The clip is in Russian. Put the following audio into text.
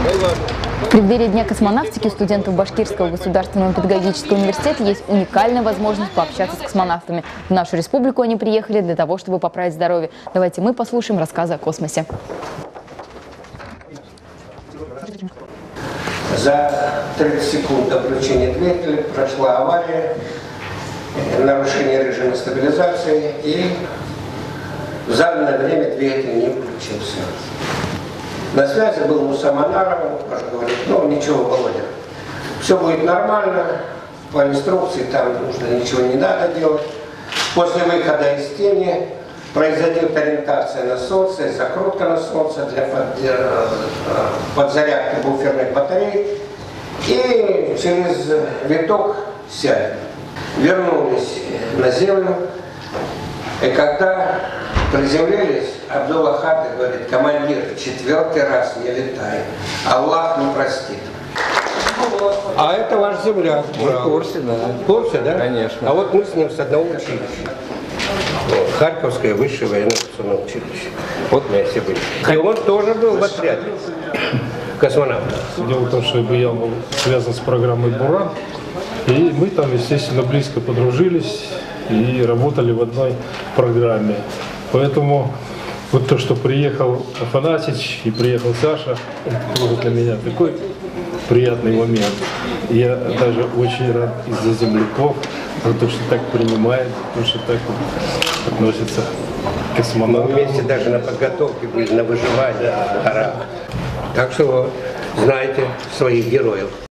В преддверии Дня космонавтики у студентов Башкирского государственного педагогического университета есть уникальная возможность пообщаться с космонавтами. В нашу республику они приехали для того, чтобы поправить здоровье. Давайте мы послушаем рассказы о космосе. За 30 секунд до включения двигателя прошла авария, нарушение режима стабилизации, и в заданное время двигатель не включился. На связи был Муса Манаров, он тоже говорит, ну ничего, Володя, все будет нормально, по инструкции там нужно ничего не надо делать. После выхода из тени произойдет ориентация на солнце, закрутка на солнце для подзарядки буферных батарей, и через виток сядет. Вернулись на землю, и когда приземлились, Абдулла Хаты говорит: командир, 4-й раз не летай, Аллах не простит. А это ваш земляк. В курсе, да. В курсе, да? Конечно. А вот мы с ним с одного училища. Харьковское высшее военно-авиационное училище. Вот мы все были. И он тоже был в отряде космонавтов. Дело в том, что я был связан с программой «Буран», и мы там, естественно, близко подружились и работали в одной программе. Поэтому вот то, что приехал Афанасьич и приехал Саша, это тоже для меня такой приятный момент. Я даже очень рад из-за земляков, за то, что так принимает, потому что так вот относится к космонавтам. Мы вместе даже на подготовке были, на выживании в горах. Так что знайте своих героев.